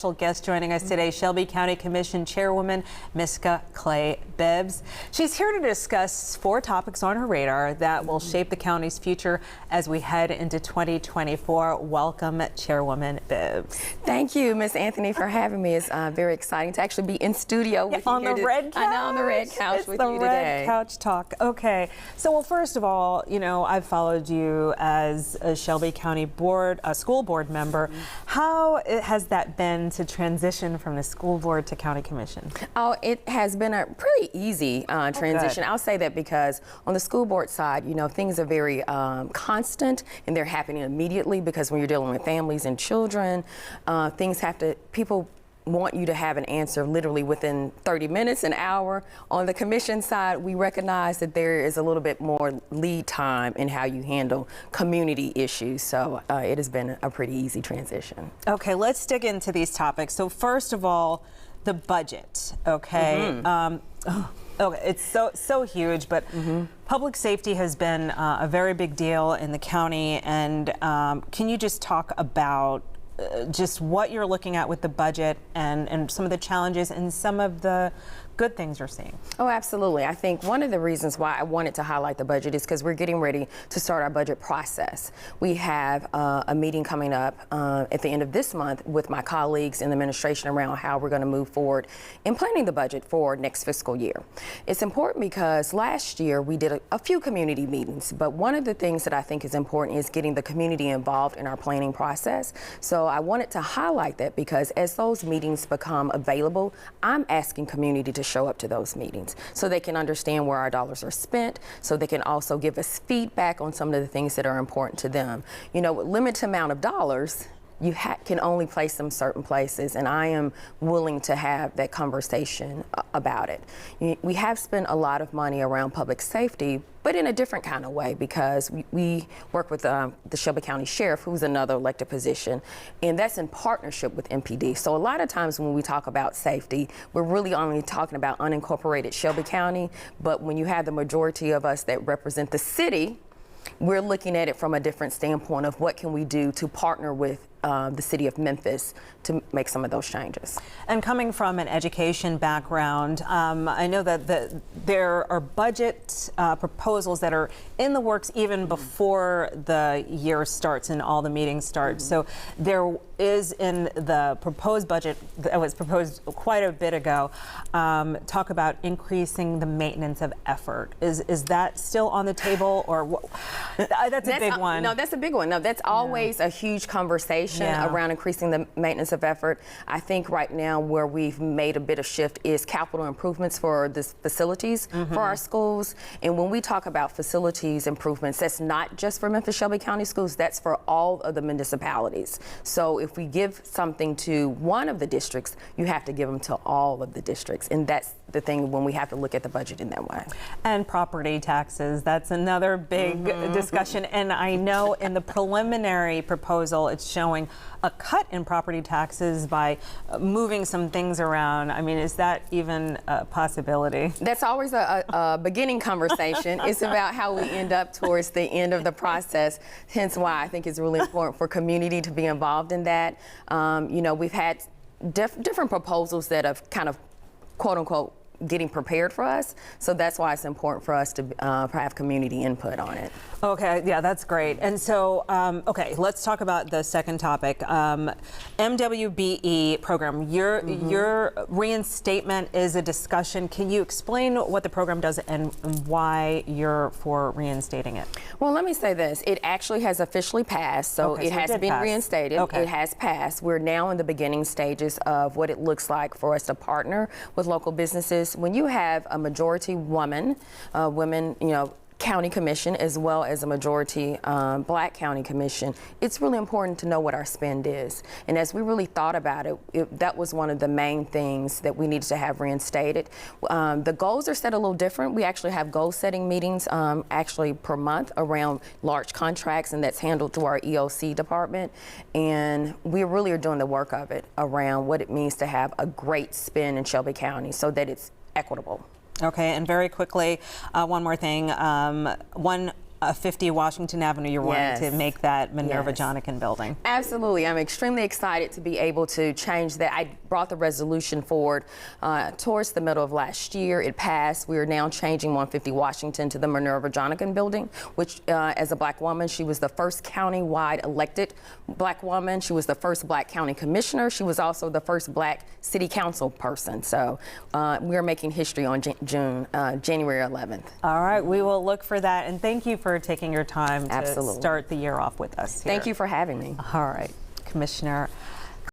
Special guest joining us today, Shelby County Commission Chairwoman Miska Clay Bibbs. She's here to discuss 4 topics on her radar that will shape the county's future as we head into 2024. Welcome, Chairwoman Bibbs. Thank you, Ms. Anthony, for having me. It's very exciting to actually be in studio with you on here the red couch. I know, on the red couch with you today. It's the red couch talk. Okay. So, well, first of all, you know, I've followed you as a Shelby County school board member. How has that been to transition from the school board to county commission? Oh, it has been a pretty easy transition. I'll say that because on the school board side, you know, things are very constant and they're happening immediately, because when you're dealing with families and children, people want you to have an answer literally within 30 minutes, an hour. On the commission side, we recognize that there is a little bit more lead time in how you handle community issues. So it has been a pretty easy transition. Okay, let's dig into these topics. So first of all, the budget, okay? Okay, it's so huge, but public safety has been a very big deal in the county. And can you just talk about just what you're looking at with the budget and some of the challenges and some of the good things you're seeing? Oh, absolutely. I think one of the reasons why I wanted to highlight the budget is because we're getting ready to start our budget process. We have a meeting coming up at the end of this month with my colleagues in the administration around how we're going to move forward in planning the budget for next fiscal year. It's important because last year we did a few community meetings, but one of the things that I think is important is getting the community involved in our planning process. So I wanted to highlight that because as those meetings become available, I'm asking community to show up to those meetings so they can understand where our dollars are spent, so they can also give us feedback on some of the things that are important to them. You know, with limited amount of dollars, you can only place them certain places, and I am willing to have that conversation about it. We have spent a lot of money around public safety, but in a different kind of way, because we work with the Shelby County Sheriff, who's another elected position, and that's in partnership with MPD. So a lot of times when we talk about safety, we're really only talking about unincorporated Shelby County, but when you have the majority of us that represent the city, we're looking at it from a different standpoint of what can we do to partner with the city of Memphis to make some of those changes. And coming from an education background, I know that there are budget proposals that are in the works even before the year starts and all the meetings start. So there is in the proposed budget that was proposed quite a bit ago, talk about increasing the maintenance of effort. Is that still on the table, or that's a big one? No, that's a big one. No, that's always a huge conversation around increasing the maintenance of effort. I think right now where we've made a bit of shift is capital improvements for the facilities for our schools. And when we talk about facilities improvements, that's not just for Memphis Shelby County schools, that's for all of the municipalities. So if we give something to one of the districts, you have to give them to all of the districts. And that's the thing when we have to look at the budget in that way. And property taxes, that's another big discussion. And I know in the preliminary proposal, it's showing a cut in property taxes by moving some things around. I mean, is that even a possibility? That's always a beginning conversation. It's about how we end up towards the end of the process, hence why I think it's really important for community to be involved in that. You know, we've had different proposals that have kind of, quote unquote, getting prepared for us. So that's why it's important for us to have community input on it. Okay, yeah, that's great. And so, okay, let's talk about the second topic. MWBE program, your reinstatement is a discussion. Can you explain what the program does and why you're for reinstating it? Well, let me say this. It actually has officially passed, so it has been reinstated. It has passed. We're now in the beginning stages of what it looks like for us to partner with local businesses. When you have a majority women, you know, county commission as well as a majority black county commission, it's really important to know what our spend is. And as we really thought about it, that was one of the main things that we needed to have reinstated. The goals are set a little different. We actually have goal setting meetings actually per month around large contracts, and that's handled through our EOC department. And we really are doing the work of it around what it means to have a great spend in Shelby County so that it's equitable. Okay, and very quickly, one more thing. One 50 Washington Avenue, you're wanting to Yes. make that Minerva Yes. Jonakin building. Absolutely. I'm extremely excited to be able to change that. I brought the resolution forward towards the middle of last year. It passed. We are now changing 150 Washington to the Minerva Jonakin building, which as a black woman, she was the first county-wide elected black woman. She was the first black county commissioner. She was also the first black city council person. So we are making history on January 11th. All right, we will look for that. And thank you for taking your time to Absolutely. start the year off with us here. Thank you for having me. All right, Commissioner.